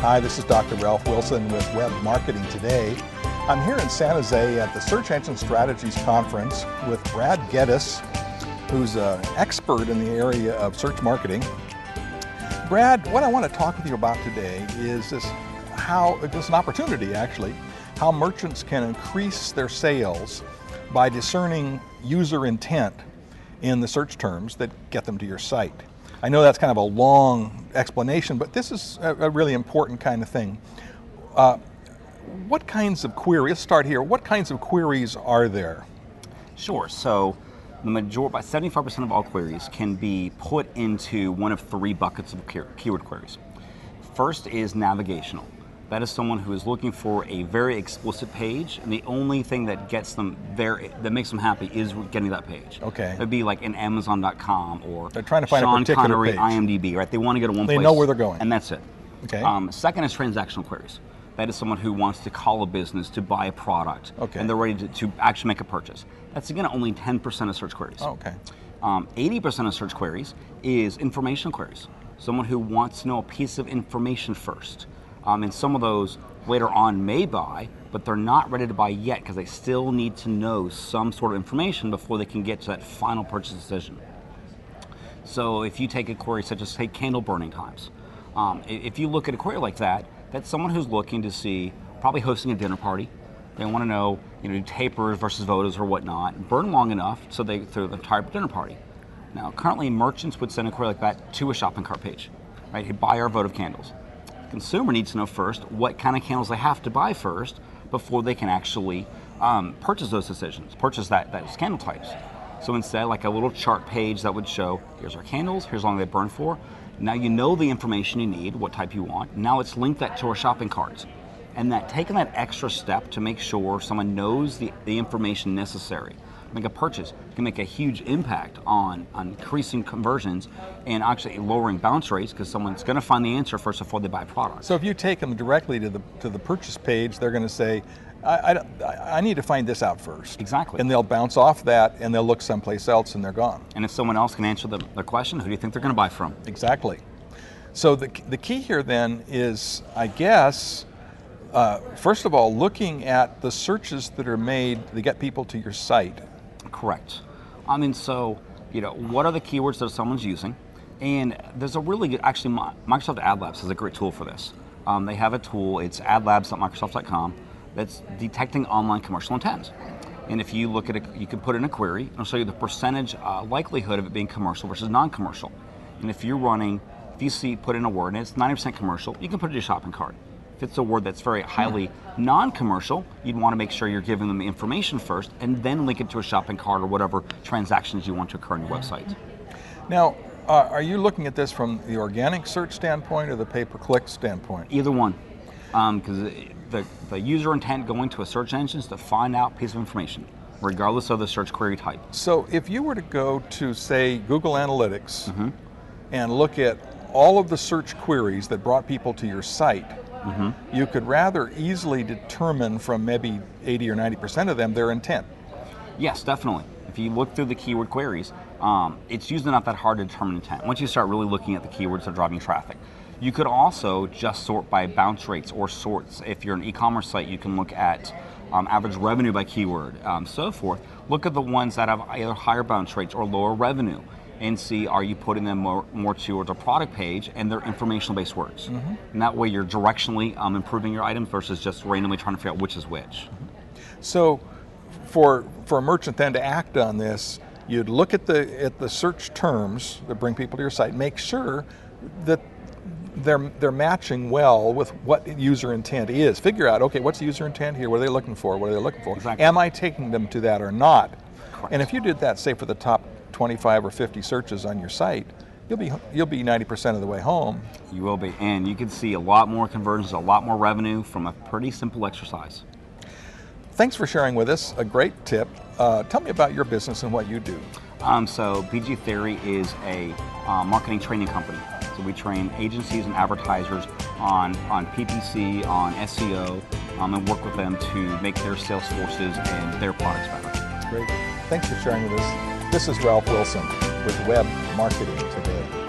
Hi, this is Dr. Ralph Wilson with Web Marketing Today. I'm here in San Jose at the Search Engine Strategies Conference with Brad Geddes, who's an expert in the area of search marketing. Brad, what I want to talk with you about today is this an opportunity actually, how merchants can increase their sales by discerning user intent in the search terms that get them to your site. I know that's kind of a long explanation, but this is a really important kind of thing. What kinds of queries, let's start here, what kinds of queries are there? Sure, so about 75% of all queries can be put into one of three buckets of keyword queries. First is navigational. That is someone who is looking for a very explicit page, and the only thing that gets them there, that makes them happy, is getting that page. Okay. It'd be like in Amazon.com or they're trying to find Sean a particular Connery, page. IMDb, right? They want to go to one place. They know where they're going. And that's it. Okay. Second is transactional queries. That is someone who wants to call a business to buy a product, okay, and they're ready to actually make a purchase. That's again only 10% of search queries. Oh, okay. 80% of search queries is informational queries. Someone who wants to know a piece of information first. And some of those later on may buy, but they're not ready to buy yet because they still need to know some sort of information before they can get to that final purchase decision. So if you take a query such as, say, candle burning times, if you look at a query like that, that's someone who's looking to see, probably hosting a dinner party. They want to know, tapers versus votives or whatnot, burn long enough so they throw the entire dinner party. Now, currently, merchants would send a query like that to a shopping cart page, right? Hey, buy our votive candles. The consumer needs to know first what kind of candles they have to buy first before they can actually purchase those decisions, purchase those candle types. So instead, like a little chart page that would show, here's our candles, here's how long they burn for. Now you know the information you need, what type you want. Now let's link that to our shopping carts. And taking that extra step to make sure someone knows the information necessary to make a purchase can make a huge impact on increasing conversions and actually lowering bounce rates because someone's going to find the answer first before they buy a product. So if you take them directly to the purchase page, they're going to say, I need to find this out first. Exactly. And they'll bounce off that and they'll look someplace else and they're gone. And if someone else can answer their question, who do you think they're going to buy from? Exactly. So the key here then is, I guess, first of all, looking at the searches that are made to get people to your site. Correct. So, what are the keywords that someone's using? And there's a really good, actually, Microsoft Ad Labs has a great tool for this. They have a tool, it's adlabs.microsoft.com, that's detecting online commercial intent. And if you look at it, you can put in a query, and it'll show you the percentage likelihood of it being commercial versus non-commercial. And if you put in a word and it's 90% commercial, you can put it in your shopping cart. If it's a word that's very highly non-commercial, you'd want to make sure you're giving them the information first and then link it to a shopping cart or whatever transactions you want to occur on your website. Now, are you looking at this from the organic search standpoint or the pay-per-click standpoint? Either one, because the user intent going to a search engine is to find out a piece of information, regardless of the search query type. So if you were to go to, say, Google Analytics and look at all of the search queries that brought people to your site, you could rather easily determine from maybe 80 or 90% of them their intent. Yes, definitely. If you look through the keyword queries, it's usually not that hard to determine intent once you start really looking at the keywords that are driving traffic. You could also just sort by bounce rates or sorts. If you're an e-commerce site, you can look at average revenue by keyword, so forth. Look at the ones that have either higher bounce rates or lower revenue and see, are you putting them more towards a product page and they're informational based words. And that way you're directionally improving your items versus just randomly trying to figure out which is which. So for a merchant then to act on this, you'd look at the search terms that bring people to your site, make sure that they're matching well with what user intent is. Figure out, okay, what's the user intent here? What are they looking for? What are they looking for? Exactly. Am I taking them to that or not? Correct. And if you did that, say for the top 25 or 50 searches on your site, you'll be 90% of the way home. You will be, and you can see a lot more conversions, a lot more revenue from a pretty simple exercise. Thanks for sharing with us. A great tip. Tell me about your business and what you do. So BG Theory is a marketing training company. So we train agencies and advertisers on PPC, on SEO, and work with them to make their sales forces and their products better. Great. Thanks for sharing with us. This is Ralph Wilson with Web Marketing Today.